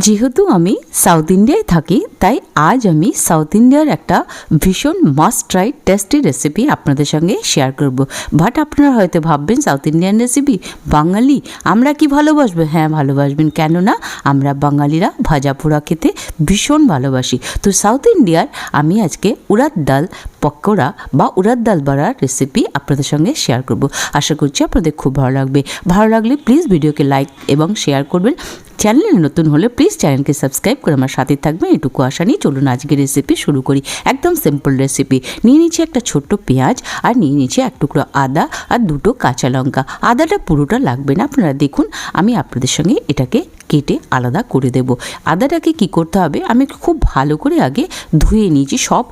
যেহেতু আমি সাউথ ইন্ডিয়ায় থাকি তাই আজ আমি সাউথ ইন্ডিয়ার একটা ভীষণ মাস্ট ট্রাই টেস্টি রেসিপি আপনাদের সঙ্গে শেয়ার করব। বাট আপনারা হয়তো ভাববেন সাউথ ইন্ডিয়ান রেসিপি, বাঙালি আমরা কি ভালোবাসবো? হ্যাঁ ভালোবাসবেন, কেননা আমরা বাঙালিরা ভাজা পোড়া খেতে ভীষণ ভালোবাসি। তো সাউথ ইন্ডিয়ার আমি আজকে উড়াদ ডাল পকোড়া বা উড়াদ ডাল বড়ার রেসিপি আপনাদের সঙ্গে শেয়ার করব। আশা করছি আপনাদের খুব ভালো লাগবে। ভালো লাগলে প্লিজ ভিডিওকে লাইক এবং শেয়ার করবেন। চ্যানেলে নতুন হলে প্লিজ চ্যানেলকে সাবস্ক্রাইব করে আমার সাথে থাকবেন। এটুকু আশা নিয়ে চলুন আজকে রেসিপি শুরু করি। একদম সিম্পল রেসিপি। নিয়ে নিচ্ছি একটা ছোট্ট পেঁয়াজ, আর নিয়ে নিচ্ছি এক টুকরো আদা আর দুটো কাঁচা লঙ্কা। আদাটা পুরোটা লাগবে না, আপনারা দেখুন আমি আপনাদের সঙ্গে এটাকে কেটে আলাদা করে দেব। আদাটাকে কি করতে হবে, আমি খুব ভালো করে আগে ধুয়ে নিয়েছি সব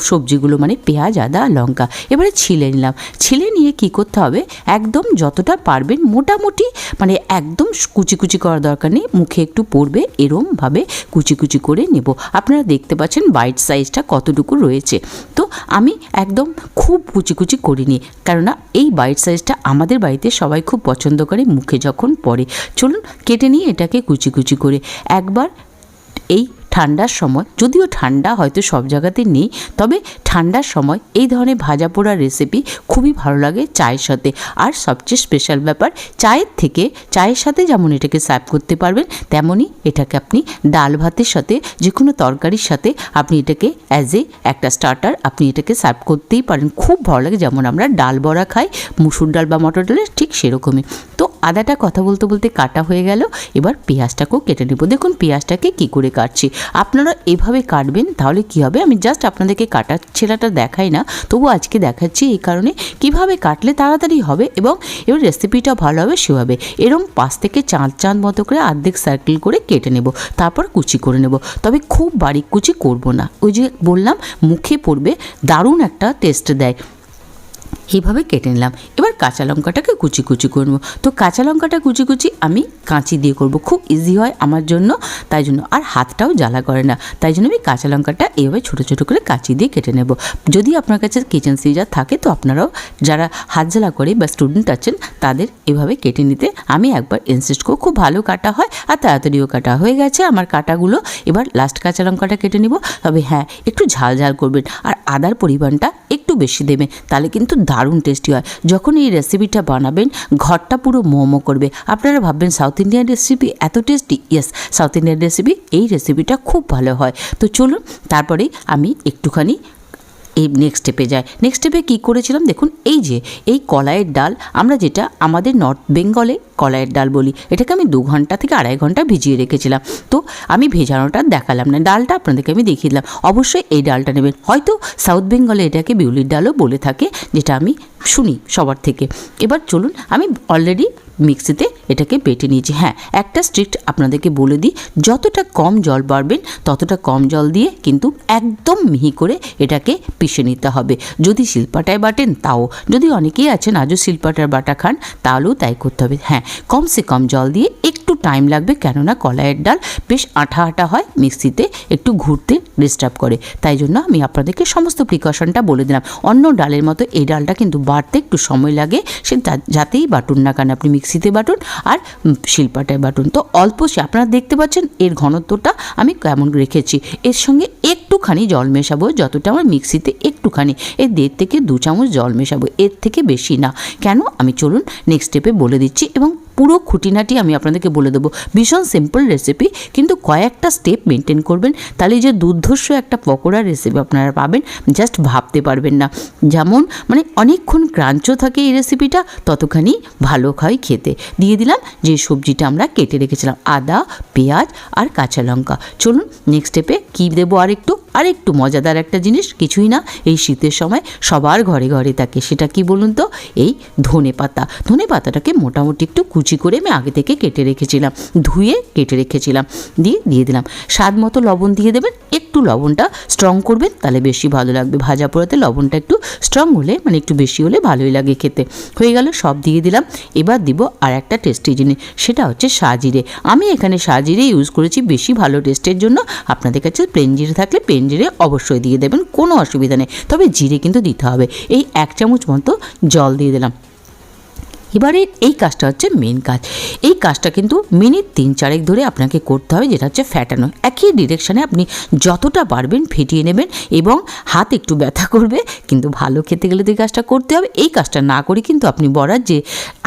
সবজিগুলো, মানে পেঁয়াজ আদা লঙ্কা। এবারে ছিলে নিলাম। ছিলে নিয়ে কি করতে হবে, একদম যতটা পারবেন মোটামুটি, মানে একদম কুচি কুচি করার দরকার নেই, মুখে একটু পড়বে এরমভাবে কুচি কুচি করে নেব। আপনারা দেখতে পাচ্ছেন বাইট সাইজটা কতটুকু রয়েছে। তো আমি একদম খুব কুচি কুচি করিনি, কেননা এই বাইট সাইজটা আমাদের বাড়িতে সবাই খুব পছন্দ করে মুখে যখন পড়ে। চলুন কেটে নিয়ে এটাকে কুচি কুচি করে একবার এই ঠান্ডার সময়, যদিও ঠান্ডা হয়তো সব জায়গাতে নেই, তবে ঠান্ডার সময় এই ধরনের ভাজা পোড়া রেসিপি খুবই ভালো লাগে চায়ের সাথে। আর সবচেয়ে স্পেশাল ব্যাপার, চায়ের সাথে যেমন এটাকে সার্ভ করতে পারবেন, তেমনই এটাকে আপনি ডাল ভাতের সাথে, যে কোনো তরকারির সাথে আপনি এটাকে অ্যাজ এ একটা স্টার্টার আপনি এটাকে সার্ভ করতেই পারেন। খুব ভালো লাগে, যেমন আমরা ডাল বড়া খাই মুসুর ডাল বা মটর ডালের, ঠিক সেরকমই। তো আদাটা কথা বলতে বলতে কাটা হয়ে গেল। এবার পেঁয়াজটাকেও কেটে নেব। দেখুন পেঁয়াজটাকে কি করে কাটছি, আপনারা এভাবে কাটবেন, তাহলে কি হবে, আমি জাস্ট আপনাদেরকে কাটার ছেলেটা দেখাই না, তবু আজকে দেখাচ্ছি এই কারণে কিভাবে কাটলে তাড়াতাড়ি হবে এবং এবার রেসিপিটা ভালো হবে সেভাবে। এরকম পাশ থেকে চাঁদ মতো করে অর্ধেক সার্কেল করে কেটে নেব, তারপর কুচি করে নেব। তবে খুব বারিক কুচি করব না, ওই যে বললাম মুখে পড়বে, দারুণ একটা টেস্ট দেয়। এইভাবে কেটে নিলাম। এবার কাঁচা লঙ্কাটাকে কুচি কুচি করবো। তো কাঁচা লঙ্কাটা কুচি কুচি আমি কাঁচি দিয়ে করব, খুব ইজি হয় আমার জন্য, তাই জন্য আর হাতটাও জ্বালা করে না, তাই জন্য আমি কাঁচা লঙ্কাটা এইভাবে ছোটো ছোটো করে কাঁচি দিয়ে কেটে নেব। যদি আপনার কাছে কিচেন সিজার থাকে তো আপনারাও, যারা হাত জ্বালা করে বা স্টুডেন্ট আছেন তাদের এভাবে কেটে নিতে আমি একবার ইনসিস্ট করব। খুব ভালো কাটা হয় আর তাড়াতাড়িও কাটা হয়ে গেছে আমার কাটাগুলো। এবার লাস্ট কাঁচা লঙ্কাটা কেটে নিব। তবে হ্যাঁ, একটু ঝাল ঝাল করবেন আর আদার পরিমাণটা একটু বেশি দেবেন, তাহলে কিন্তু দারুণ টেস্টি হয়। যখন এই রেসিপিটা বানাবেন ঘরটা পুরো মোমো করবে। আপনারা ভাববেন সাউথ ইন্ডিয়ান রেসিপি এত tasty? Yes, south Indian recipe এই রেসিপিটা খুব ভালো হয়। তো চলুন তারপরে আমি একটুখানি এই নেক্সট স্টেপে যাই। নেক্সট স্টেপে কী করেছিলাম দেখুন, এই যে এই কলাইয়ের ডাল, আমরা যেটা আমাদের নর্থ বেঙ্গলে কলাইয়ের ডাল বলি, এটাকে আমি 2 ঘন্টা থেকে 2.5 ঘন্টা ভিজিয়ে রেখেছিলাম। তো আমি ভেজানোটা দেখালাম না, ডালটা আপনাদেরকে আমি দেখিয়ে দিলাম। অবশ্যই এই ডালটা নেবেন, হয়তো সাউথ বেঙ্গলে এটাকে বিউলির ডালও বলে থাকে, যেটা আমি শুনি সবার থেকে। এবার চলুন, আমি অলরেডি মিক্সিতে এটাকে বেটে নিয়েছি। হ্যাঁ, একটা স্ট্রিক্ট আপনাদেরকে বলে দিই, যতটা কম জল বাড়বেন ততটা কম জল দিয়ে কিন্তু একদম মিহি করে এটাকে পিষে নিতে হবে। যদি শিলপাটায় বাটেন তাও, যদি অনেকেই আছেন আজও শিলপাটার বাটা খান তাহলেও তাই করতে হবে। হ্যাঁ, কমসে কম জল দিয়ে, একটু টাইম লাগবে, কেননা কলাইয়ের ডাল বেশ আঠা আঠা হয়, মিক্সিতে একটু ঘুরতে ডিস্টার্ব করে, তাই জন্য আমি আপনাদেরকে সমস্ত প্রিকশনটা বলে দিলাম। অন্য ডালের মতো এই ডালটা কিন্তু বাটতে একটু সময় লাগে, সে যাতেই বাটুন না কেন, আপনি মিক্সিতে বাটুন আর শিলপাটায় বাটুন। তো অল্প আপনারা দেখতে পাচ্ছেন এর ঘনত্বটা আমি কেমন রেখেছি। এর সঙ্গে একটুখানি জল মেশাবো, যতটা আমার মিক্সিতে একটুখানি, এর 1.5 থেকে 2 চামচ জল মেশাবো, এর থেকে বেশি না। কেন, আমি চলুন নেক্সট স্টেপে বলে দিচ্ছি এবং পুরো খুঁটিনাটি আমি আপনাদেরকে বলে দেবো। ভীষণ সিম্পল রেসিপি, কিন্তু কয়েকটা স্টেপ মেনটেন করবেন, তাহলে যে দুর্ধর্ষ একটা পকোড়া রেসিপি আপনারা পাবেন, জাস্ট ভাবতে পারবেন না। যেমন মানে অনেকক্ষণ ক্রাঞ্চও থাকে এই রেসিপিটা, ততখানি ভালো হয় খেতে। দিয়ে দিলাম যে সবজিটা আমরা কেটে রেখেছিলাম, আদা পেঁয়াজ আর কাঁচা লঙ্কা। চলুন নেক্সট স্টেপে কী দেবো, আরেকটু মজাদার একটা জিনিস, কিছুই না, এই শীতের সময় সবার ঘরে ঘরে থাকে, সেটা কি বলুন তো, এই ধনে পাতাটাকে মোটামুটি একটু কুচি করে আমি আগে থেকে কেটে রেখেছিলাম, ধুয়ে কেটে রেখেছিলাম, দিয়ে দিলাম। স্বাদ মতো লবণ দিয়ে দেবেন, একটু লবণটা স্ট্রং করবেন তাহলে বেশি ভালো লাগবে। ভাজা পোড়াতে লবণটা একটু স্ট্রং হলে, মানে একটু বেশি হলে ভালোই লাগে খেতে। হয়ে গেল, সব দিয়ে দিলাম। এবার দিব আর একটা টেস্টি জিনিস, সেটা হচ্ছে সাজিরে। আমি এখানে সাজিরে ইউজ করেছি বেশি ভালো টেস্টের জন্য। আপনাদের কাছে প্লেন জিরে থাকলে প্লেন জিরে অবশ্যই দিয়ে দেবেন, কোনো অসুবিধা নেই, তবে জিরে কিন্তু দিতে হবে। এই 1 চামচ মতো জল দিয়ে দিলাম। এবারে এই কাজটা হচ্ছে মেন কাজ। এই কাজটা কিন্তু মিনিট 3-4 ধরে আপনাকে করতে হবে, যেটা হচ্ছে ফ্যাটানো। একই ডিরেকশানে আপনি যতটা পারবেন ফেটিয়ে নেবেন এবং হাত একটু ব্যথা করবে, কিন্তু ভালো খেতে গেলে তো এই কাজটা করতে হবে। এই কাজটা না করে কিন্তু আপনি বড়ার যে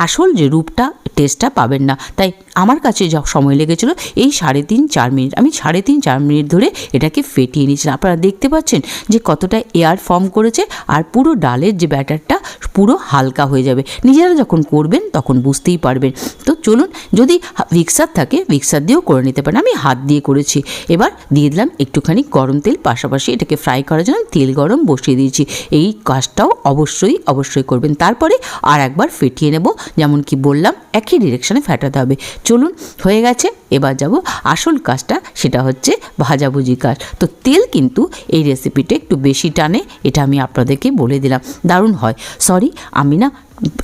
আসল যে রূপটা, টেস্টটা পাবেন না। তাই আমার কাছে যা সময় লেগেছিলো এই 3.5-4 মিনিট, আমি 3.5-4 মিনিট ধরে এটাকে ফেটিয়ে নিয়েছিলাম। আপনারা দেখতে পাচ্ছেন যে কতটা এয়ার ফর্ম করেছে, আর পুরো ডালের যে ব্যাটারটা পুরো হালকা হয়ে যাবে। নিজেরা যখন করবেন তখন বুঝতেই পারবেন। তো চলুন, যদি মিক্সার থাকে মিক্সার দিয়েও করে নিতে পারেন, আমি হাত দিয়ে করেছি। এবার দিয়ে দিলাম একটুখানি গরম তেল, পাশাপাশি এটাকে ফ্রাই করার জন্য তেল গরম বসিয়ে দিয়েছি। এই কাজটাও অবশ্যই করবেন। তারপরে আর একবার ফেটিয়ে নেব, যেমন কি বললাম একই ডিরেকশানে ফেটাতে হবে। চলুন, হয়ে গেছে। এবার যাব আসল কাজটা, সেটা হচ্ছে ভাজাভুজি কাজ। তো তেল কিন্তু এই রেসিপিটা একটু বেশি টানে, এটা আমি আপনাদেরকে বলে দিলাম। দারুণ হয়। সরি, আমি না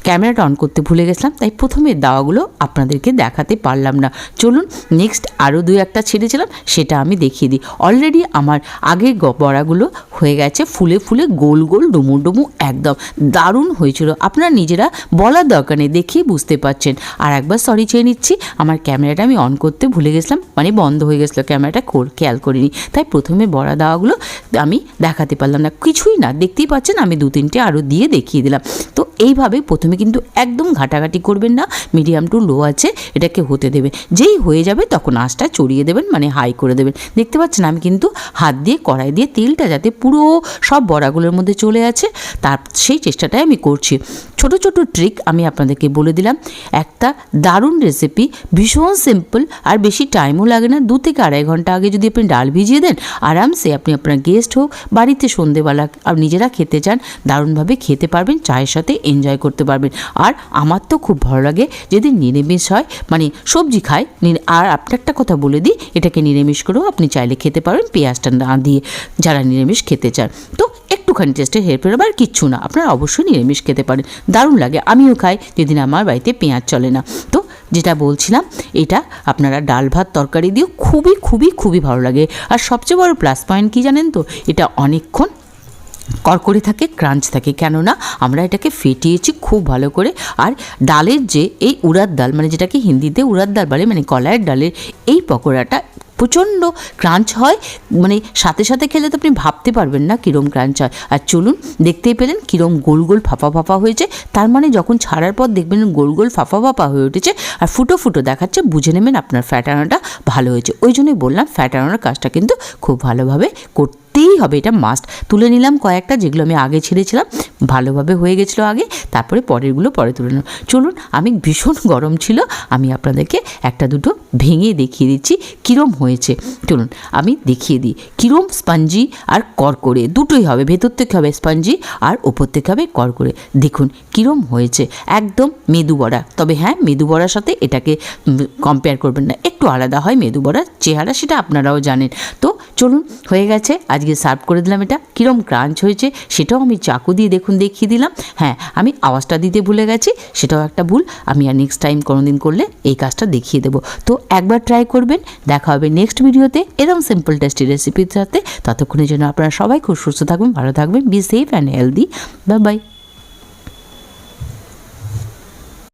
ক্যামেরাটা অন করতে ভুলে গেছিলাম, তাই প্রথমে দাওয়াগুলো আপনাদেরকে দেখাতে পারলাম না। চলুন, নেক্সট আরও 2-1টা ছেড়েছিলাম, সেটা আমি দেখিয়ে দিই। অলরেডি আমার আগের বড়াগুলো হয়ে গেছে ফুলে ফুলে গোল গোল ডুমু ডুমু, একদম দারুণ হয়েছিল। আপনারা নিজেরা বলার দরকার নেই, দেখেই বুঝতে পারছেন। আর একবার সরি চেয়ে নিচ্ছি, আমার ক্যামেরাটা আমি অন করতে ভুলে গেছিলাম, মানে বন্ধ হয়ে গেছিলো ক্যামেরাটা, খেয়াল করিনি, তাই প্রথমে বড়া দাওয়াগুলো আমি দেখাতে পারলাম না। কিছুই না, দেখতেই পাচ্ছেন আমি 2-3টে আরও দিয়ে দেখিয়ে দিলাম। তো এইভাবে প্রথমে কিন্তু একদম ঘাটাঘাটি করবেন না, মিডিয়াম টু লো আছে এটাকে হতে দেবেন। যেই হয়ে যাবে তখন আঁচটা চড়িয়ে দেবেন, মানে হাই করে দেবেন। দেখতে পাচ্ছেন আমি কিন্তু হাত দিয়ে কড়াই দিয়ে তেলটা যাতে পুরো সব বড়াগুলোর মধ্যে চলে আছে, তার সেই চেষ্টাটাই আমি করছি। ছোট ছোট ট্রিক আমি আপনাদেরকে বলে দিলাম। একটা দারুণ রেসিপি, ভীষণ সিম্পল, আর বেশি টাইমও লাগে না। 2 থেকে 2.5 ঘন্টা আগে যদি আপনি ডাল ভিজিয়ে দেন, আরামসে আপনি আপনার গেস্ট হোক, বাড়িতে সন্ধেবেলা আর নিজেরা খেতে চান, দারুণভাবে খেতে পারবেন, চায়ের সাথে এনজয় করতে পারবেন। আর আমার তো খুব ভালো লাগে যদি নিরামিষ হয়, মানে সবজি খায়। আর আপনার একটা কথা বলে দিই, এটাকে নিরামিষ করেও আপনি চাইলে খেতে পারেন, পেঁয়াজটা না দিয়ে, যারা নিরামিষ খেতে চান। তো একটুখানি টেস্টের হেরফের হবে, আর কিচ্ছু না, আপনারা অবশ্যই নিরামিষ খেতে পারেন, দারুণ লাগে। আমিও খাই যেদিন আমার বাড়িতে পেঁয়াজ চলে না। তো যেটা বলছিলাম, এটা আপনারা ডাল ভাত তরকারি দিয়েও খুবই ভালো লাগে। আর সবচেয়ে বড় প্লাস পয়েন্ট কী জানেন তো, এটা অনেকক্ষণ করকরে থাকে, ক্রাঞ্চ থাকে, কেননা আমরা এটাকে ফেটিয়েছি খুব ভালো করে। আর ডালের যে এই উড়াদ ডাল, মানে যেটাকে হিন্দিতে উড়াদ ডাল বলে, মানে কলাইয়ের ডালের এই পকোড়াটা প্রচণ্ড ক্রাঞ্চ হয়, মানে সাথে সাথে খেলে তো আপনি ভাবতে পারবেন না কীরম ক্রাঞ্চ হয়। আর চলুন, দেখতেই পেলেন কীরম গোল গোল ফাঁপা হয়েছে, তার মানে যখন ছাড়ার পর দেখবেন গোল গোল ফাঁপা হয়ে উঠেছে আর ফুটো ফুটো দেখাচ্ছে, বুঝে নেবেন আপনার ফ্যাটানোটা ভালো হয়েছে। ওই জন্যই বললাম ফ্যাটানোর কাজটা কিন্তু খুব ভালোভাবে করতেই হবে, এটা মাস্ট। তুলে নিলাম কয়েকটা, যেগুলো আমি আগে ছেড়েছিলাম, ভালোভাবে হয়ে গেছিলো আগে, তারপরে পরেরগুলো পরে তুলে নিলাম। চলুন, আমি ভীষণ গরম ছিল, আমি আপনাদেরকে 1-2টো ভেঙে দেখিয়ে দিচ্ছি কীরম হয়েছে। চলুন আমি দেখিয়ে দিই কীরম স্পঞ্জি আর করকরে দুটোই হবে, ভেতর থেকে হবে স্পঞ্জি আর ওপর থেকে হবে করকরে। দেখুন কীরম হয়েছে, একদম মেদু বড়া। তবে হ্যাঁ, মেদু বড়ার সাথে এটাকে কম্পেয়ার করবেন না, একটু আলাদা হয় মেদু বড়ার চেহারা, সেটা আপনারাও জানেন। তো চলুন, হয়ে গেছে, আজকে সার্ভ করে দিলাম। এটা কীরম ক্রাঞ্চ হয়েছে সেটাও আমি চাকু দিয়ে দেখুন দেখিয়ে দিলাম। হ্যাঁ, আমি আওয়াজটা দিতে ভুলে গেছি, সেটাও একটা ভুল। আমি আর নেক্সট টাইম কোনোদিন করলে এই কাজটা দেখিয়ে দেবো। তো একবার ট্রাই করবেন, দেখা হবে নেক্সট ভিডিওতে এরকম সিম্পল টেস্টি রেসিপির সাথে। ততক্ষণের জন্য আপনারা সবাই খুব সুস্থ থাকবেন, ভালো থাকবেন, be safe and healthy. Bye bye.